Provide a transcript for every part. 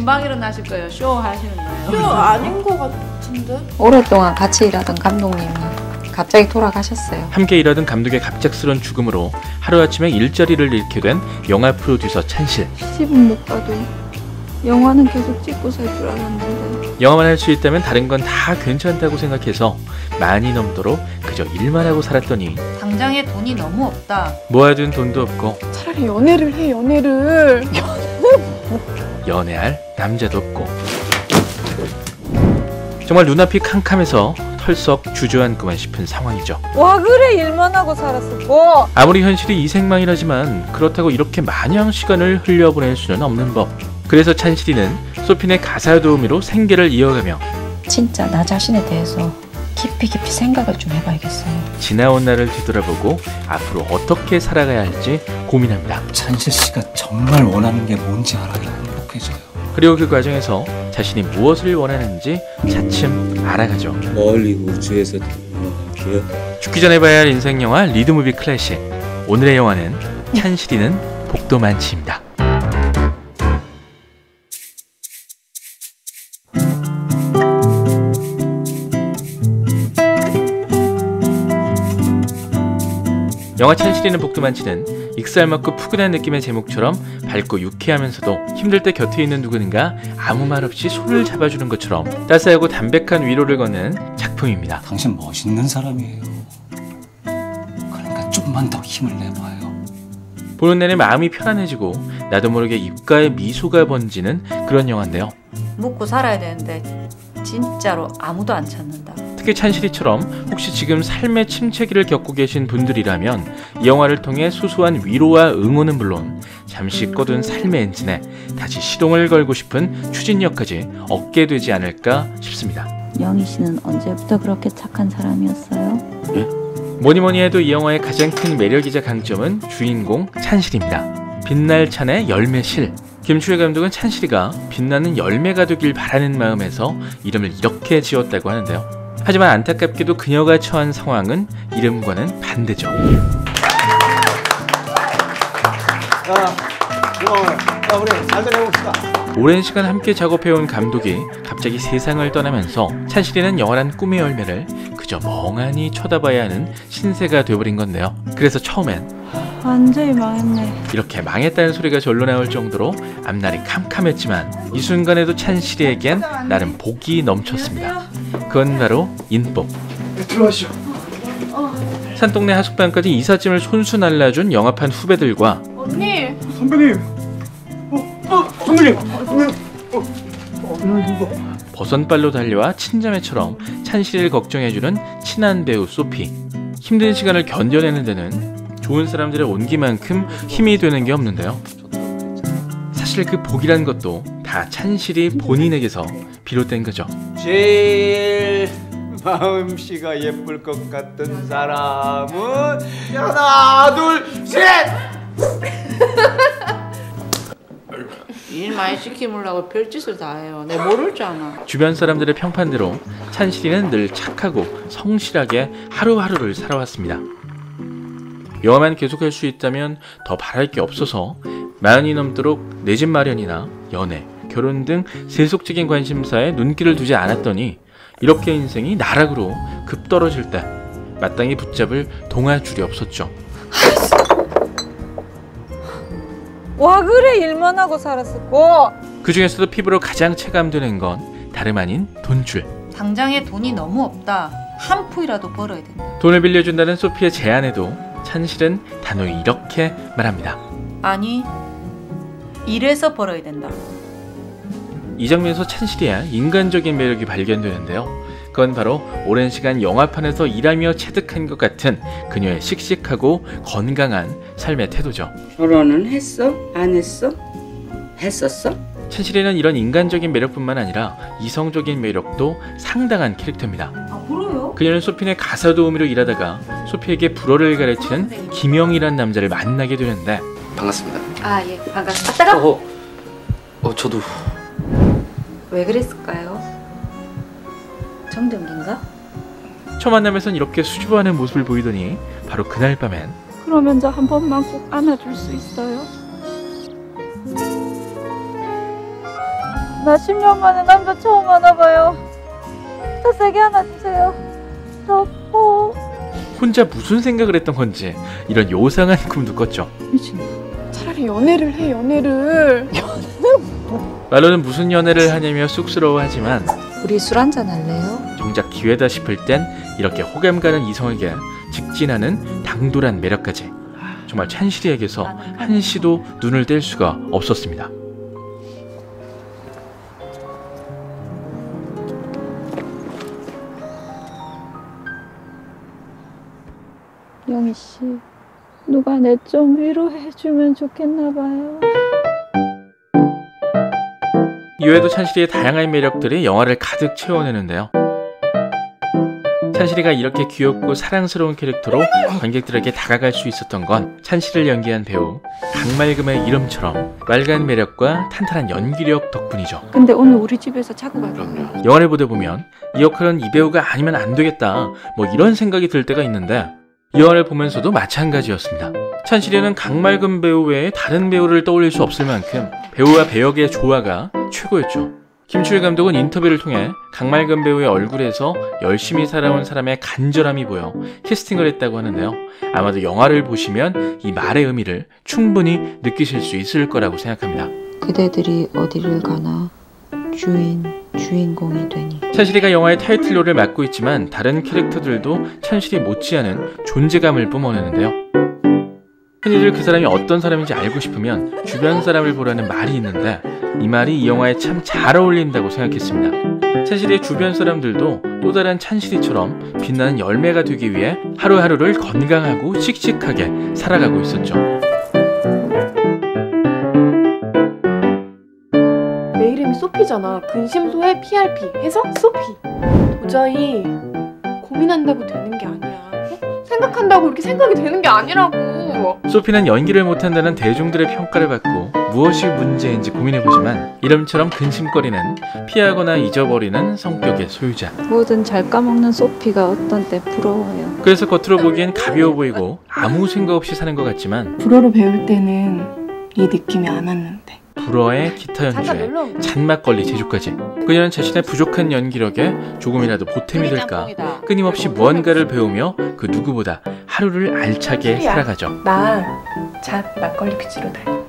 금방 일어나실 거예요. 쇼 하시는 거예요. 쇼 아닌 것 같은데? 오랫동안 같이 일하던 감독님이 갑자기 돌아가셨어요. 함께 일하던 감독의 갑작스런 죽음으로 하루아침에 일자리를 잃게 된 영화 프로듀서 찬실. 시집은 못 가도 영화는 계속 찍고 살 줄 알았는데 영화만 할 수 있다면 다른 건 다 괜찮다고 생각해서 많이 넘도록 그저 일만 하고 살았더니 당장에 돈이 너무 없다. 모아둔 돈도 없고 차라리 연애를 해, 연애를. 연애할 남자도 없고 정말 눈앞이 캄캄해서 털썩 주저앉고만 싶은 상황이죠. 와 그래 일만 하고 살았었고. 아무리 현실이 이생망이라지만 그렇다고 이렇게 마냥 시간을 흘려보낼 수는 없는 법. 그래서 찬실이는 소핀의 가사 도우미로 생계를 이어가며 진짜 나 자신에 대해서 깊이 생각을 좀 해봐야겠어요. 지나온 날을 뒤돌아보고 앞으로 어떻게 살아가야 할지 고민합니다. 찬실 씨가 정말 원하는 게 뭔지 알아야 행복해져요. 그리고 그 과정에서 자신이 무엇을 원하는지 차츰 알아가죠. 멀리 우주에서 죽기 전에 봐야 할 인생 영화 리드무비 클래식. 오늘의 영화는 찬실이는 복도 만치입니다. 영화 찬실이는 복도 만치는 익살맞고 푸근한 느낌의 제목처럼 밝고 유쾌하면서도 힘들 때 곁에 있는 누군가 아무 말 없이 손을 잡아주는 것처럼 따스하고 담백한 위로를 거는 작품입니다. 당신 멋있는 사람이에요. 그러니까 좀만 더 힘을 내봐요. 보는 내내 마음이 편안해지고 나도 모르게 입가에 미소가 번지는 그런 영화인데요. 묵고 살아야 되는데 진짜로 아무도 안 찾는다. 특히 찬실이처럼 혹시 지금 삶의 침체기를 겪고 계신 분들이라면 이 영화를 통해 소소한 위로와 응원은 물론 잠시 꺼둔 삶의 엔진에 다시 시동을 걸고 싶은 추진력까지 얻게 되지 않을까 싶습니다. 영희 씨는 언제부터 그렇게 착한 사람이었어요? 예? 뭐니뭐니 해도 이 영화의 가장 큰 매력이자 강점은 주인공 찬실입니다. 빛날 찬의 열매실. 김추혜 감독은 찬실이가 빛나는 열매가 되길 바라는 마음에서 이름을 이렇게 지었다고 하는데요. 하지만 안타깝게도 그녀가 처한 상황은 이름과는 반대죠. 우리 잘들 해봅시다. 오랜 시간 함께 작업해온 감독이 갑자기 세상을 떠나면서 찬실이는 영원한 꿈의 열매를 그저 멍하니 쳐다봐야 하는 신세가 되어버린 건데요. 그래서 처음엔 완전히 망했네. 이렇게 망했다는 소리가 절로 나올 정도로 앞날이 캄캄했지만 이 순간에도 찬실이에겐 나름 복이 넘쳤습니다. 그건 바로 인복. 들어가시죠. 산동네 하숙방까지 이삿짐을 손수 날라준 영화판 후배들과 언니. 선배님. 선배님. 버선발로 달려와 친자매처럼 찬실이를 걱정해주는 친한 배우 소피. 힘든 시간을 견뎌내는 데는 좋은 사람들의 온기만큼 힘이 되는 게 없는데요. 사실 그 복이란 것도 다 찬실이 본인에게서 비롯된 거죠. 제일 마음씨가 예쁠 것 같은 사람은 하나 둘 셋! 일 많이 시키려고 별짓을 다 해요. 내 모를 줄 아나. 주변 사람들의 평판대로 찬실이는 늘 착하고 성실하게 하루하루를 살아왔습니다. 영화만 계속할 수 있다면 더 바랄 게 없어서 마흔이 넘도록 내 집 마련이나 연애, 결혼 등 세속적인 관심사에 눈길을 두지 않았더니 이렇게 인생이 나락으로 급 떨어질 때 마땅히 붙잡을 동아줄이 없었죠. 와 그래 일만 하고 살았었고. 그 중에서도 피부로 가장 체감되는 건 다름 아닌 돈줄. 당장에 돈이 너무 없다. 한 푼이라도 벌어야 된다. 돈을 빌려준다는 소피의 제안에도 찬실은 단호히 이렇게 말합니다. 아니, 일해서 벌어야 된다. 이 장면에서 찬실이야 인간적인 매력이 발견되는데요. 그건 바로 오랜 시간 영화판에서 일하며 체득한 것 같은 그녀의 씩씩하고 건강한 삶의 태도죠. 결혼은 했어? 안 했어? 했었어? 찬실이는 이런 인간적인 매력뿐만 아니라 이성적인 매력도 상당한 캐릭터입니다. 아, 그래요? 그녀는 소핀의 가사 도우미로 일하다가 소피에게 불어를 가르치는 김영이란 남자를 만나게 되는데 반갑습니다. 아, 예, 반갑습니다. 따가! 저도. 왜 그랬을까요? 정전기인가? 첫 만남에선 이렇게 수줍어하는 모습을 보이더니 바로 그날 밤엔 그러면 저 한 번만 꼭 안아줄 수 있어요? 나 10년 만에 남자 처음 만나봐요. 더 세게 하나 주세요. 더 혼자 무슨 생각을 했던 건지 이런 요상한 꿈도 꿨죠. 미친. 차라리 연애를 해, 연애를. 말로는 무슨 연애를 하냐며 쑥스러워하지만 우리 술 한잔 할래요? 정작 기회다 싶을 땐 이렇게 호감 가는 이성에게 직진하는 당돌한 매력까지. 정말 찬실이에게서 한시도 눈을 뗄 수가 없었습니다. 영희 씨, 누가 내 좀 위로해주면 좋겠나 봐요. 이외에도 찬실이의 다양한 매력들이 영화를 가득 채워내는데요. 찬실이가 이렇게 귀엽고 사랑스러운 캐릭터로 관객들에게 다가갈 수 있었던 건 찬실을 연기한 배우 강말금의 이름처럼 맑은 매력과 탄탄한 연기력 덕분이죠. 근데 오늘 우리 집에서 자고 가요. 그럼요. 영화를 보다 보면 이 역할은 이 배우가 아니면 안 되겠다 뭐 이런 생각이 들 때가 있는데 이 영화를 보면서도 마찬가지였습니다. 찬실이는 강말금 배우 외에 다른 배우를 떠올릴 수 없을 만큼 배우와 배역의 조화가 최고였죠. 김추일 감독은 인터뷰를 통해 강말금 배우의 얼굴에서 열심히 살아온 사람의 간절함이 보여 캐스팅을 했다고 하는데요. 아마도 영화를 보시면 이 말의 의미를 충분히 느끼실 수 있을 거라고 생각합니다. 그대들이 어디를 가나 주인공이 되니. 찬실이가 영화의 타이틀로를 맡고 있지만 다른 캐릭터들도 찬실이 못지않은 존재감을 뿜어내는데요. 흔히들 그 사람이 어떤 사람인지 알고 싶으면 주변 사람을 보라는 말이 있는데 이 말이 이 영화에 참 잘 어울린다고 생각했습니다. 찬실이의 주변 사람들도 또 다른 찬실이처럼 빛나는 열매가 되기 위해 하루하루를 건강하고 씩씩하게 살아가고 있었죠. 내 이름이 소피잖아. 근심소의 PRP 해서 소피. 도저히 고민한다고 되는 게 아니야. 생각한다고 이렇게 생각이 되는 게 아니라고. 소피는 연기를 못한다는 대중들의 평가를 받고 무엇이 문제인지 고민해보지만 이름처럼 근심거리는 피하거나 잊어버리는 성격의 소유자. 뭐든 잘 까먹는 소피가 어떤 때 부러워요. 그래서 겉으로 보기엔 가벼워 보이고 아무 생각 없이 사는 것 같지만 불어로 배울 때는 이 느낌이 안 왔는데. 불어의 기타 연주에 잔막걸리 제주까지 그녀는 자신의 부족한 연기력에 조금이라도 보탬이 될까 끊임없이 무언가를 배우며 그 누구보다 하루를 알차게 살아가죠. 나 잔막걸리 퀴즈로 달려.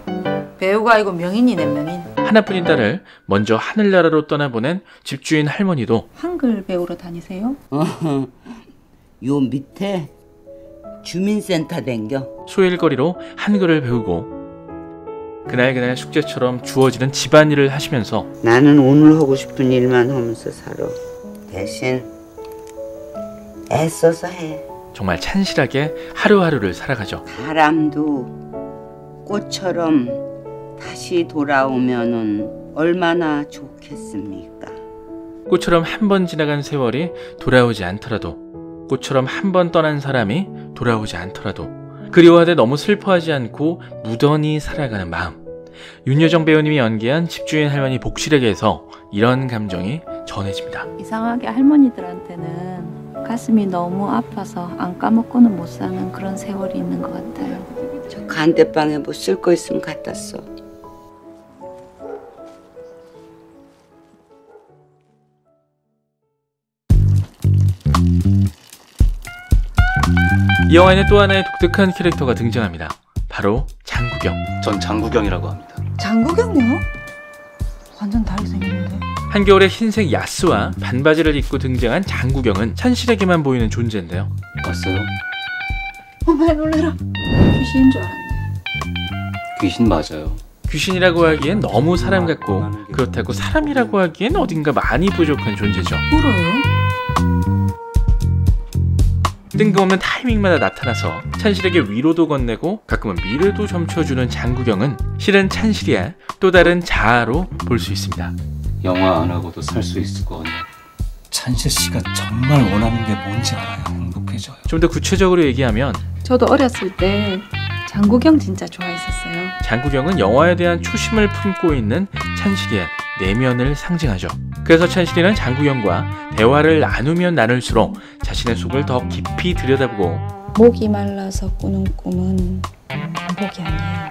배우가 아니고 명인이네, 명인. 하나뿐인 딸을 먼저 하늘나라로 떠나보낸 집주인 할머니도 한글 배우러 다니세요? 요 밑에 주민센터 댕겨. 소일거리로 한글을 배우고 그날 숙제처럼 주어지는 집안일을 하시면서 나는 오늘 하고 싶은 일만 하면서 살아. 대신 애써서 해. 정말 찬실하게 하루하루를 살아가죠. 사람도 꽃처럼 다시 돌아오면은 얼마나 좋겠습니까? 꽃처럼 한 번 지나간 세월이 돌아오지 않더라도, 꽃처럼 한 번 떠난 사람이 돌아오지 않더라도 그리워하되 너무 슬퍼하지 않고 무던히 살아가는 마음. 윤여정 배우님이 연기한 집주인 할머니 복실에게서 이런 감정이 전해집니다. 이상하게 할머니들한테는 가슴이 너무 아파서 안 까먹고는 못 사는 그런 세월이 있는 것 같아요. 저 간대방에 뭐 쓸 거 있으면 갖다 써. 이 영화에는 또 하나의 독특한 캐릭터가 등장합니다. 바로 장국영. 전 장국영이라고 합니다. 장국영이요? 완전 다르게 생겼는데. 한겨울에 흰색 야스와 반바지를 입고 등장한 장국영은 찬실에게만 보이는 존재인데요. 봤어요? 어머 놀래라. 귀신인 줄 알았네. 귀신 맞아요. 귀신이라고 하기엔 너무 사람 같고 그렇다고 사람이라고 하기엔 어딘가 많이 부족한 존재죠. 울어요? 뜬금없는 타이밍마다 나타나서 찬실에게 위로도 건네고 가끔은 미래도 점쳐주는 장국영은 실은 찬실이의 또 다른 자아로 볼 수 있습니다. 영화 안 하고도 살 수 있을 것 같네. 찬실 씨가 정말 원하는 게 뭔지 알아야 행복해져요. 좀 더 구체적으로 얘기하면 저도 어렸을 때 장국영 진짜 좋아했었어요. 장국영은 영화에 대한 초심을 품고 있는 찬실이의 내면을 상징하죠. 그래서 찬실이는 장국영과 대화를 나누면 나눌수록 자신의 속을 더 깊이 들여다보고 목이 말라서 꾸는 꿈은 행복이 아니에요.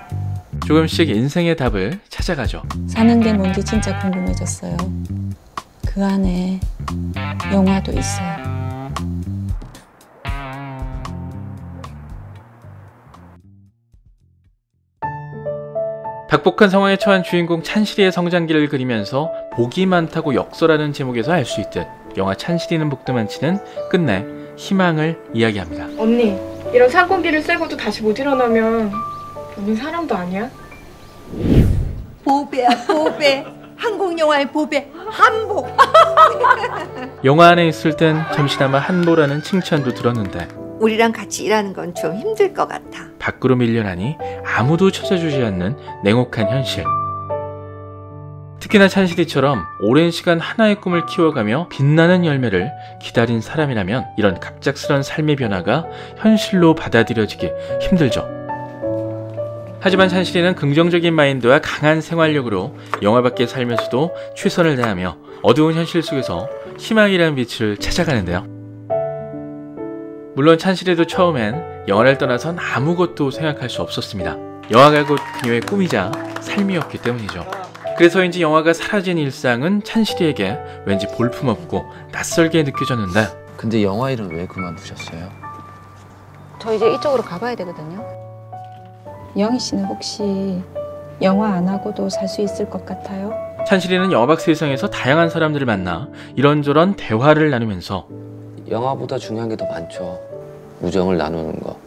조금씩 인생의 답을 찾아 찾아가죠. 사는 게 뭔지 진짜 궁금해졌어요. 그 안에 영화도 있어요. 박복한 상황에 처한 주인공 찬실이의 성장기를 그리면서 복이 많다고 역설하는 제목에서 알 수 있듯 영화 찬실이는 복도 많지는 끝내 희망을 이야기합니다. 언니, 이런 사고기를 쐬고도 다시 못 일어나면 언니 사람도 아니야? 보배야 보배. 한국 영화의 보배 한복. 영화 안에 있을 땐 잠시나마 한보라는 칭찬도 들었는데 우리랑 같이 일하는 건 좀 힘들 것 같아. 밖으로 밀려나니 아무도 찾아주지 않는 냉혹한 현실. 특히나 찬실이처럼 오랜 시간 하나의 꿈을 키워가며 빛나는 열매를 기다린 사람이라면 이런 갑작스런 삶의 변화가 현실로 받아들여지기 힘들죠. 하지만 찬실이는 긍정적인 마인드와 강한 생활력으로 영화 밖에 살면서도 최선을 다하며 어두운 현실 속에서 희망이라는 빛을 찾아가는데요. 물론 찬실이도 처음엔 영화를 떠나선 아무것도 생각할 수 없었습니다. 영화가 곧 그녀의 꿈이자 삶이었기 때문이죠. 그래서인지 영화가 사라진 일상은 찬실이에게 왠지 볼품없고 낯설게 느껴졌는데, 근데 영화 일은 왜 그만두셨어요? 저 이제 이쪽으로 가봐야 되거든요. 영희 씨는 혹시 영화 안 하고도 살 수 있을 것 같아요? 찬실이는 영화 밖 세상에서 다양한 사람들을 만나 이런저런 대화를 나누면서 영화보다 중요한 게 더 많죠. 우정을 나누는 거,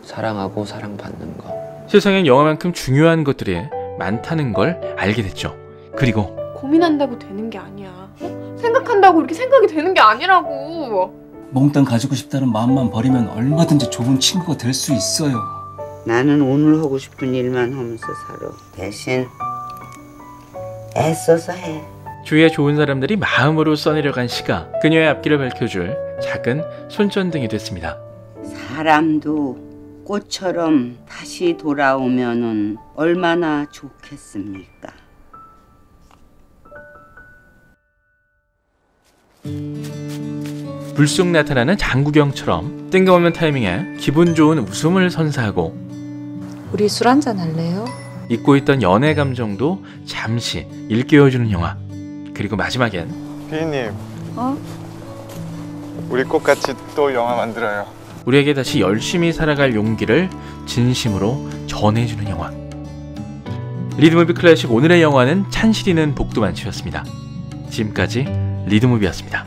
사랑하고 사랑받는 거. 세상엔 영화만큼 중요한 것들이 많다는 걸 알게 됐죠. 그리고 고민한다고 되는 게 아니야. 생각한다고 이렇게 생각이 되는 게 아니라고. 몽땅 가지고 싶다는 마음만 버리면 얼마든지 좋은 친구가 될 수 있어요. 나는 오늘 하고 싶은 일만 하면서 살아. 대신 애써서 해. 주위에 좋은 사람들이 마음으로 써내려간 시가 그녀의 앞길을 밝혀줄 작은 손전등이 됐습니다. 사람도 꽃처럼 다시 돌아오면은 얼마나 좋겠습니까? 불쑥 나타나는 장구경처럼 뜬금없는 타이밍에 기분 좋은 웃음을 선사하고 우리 술 한잔 할래요? 잊고 있던 연애 감정도 잠시 일깨워주는 영화. 그리고 마지막엔 피디님, 어? 우리 꽃같이 또 영화 만들어요. 우리에게 다시 열심히 살아갈 용기를 진심으로 전해주는 영화. 리드무비 클래식 오늘의 영화는 찬실이는 복도 많지였습니다. 지금까지 리드무비였습니다.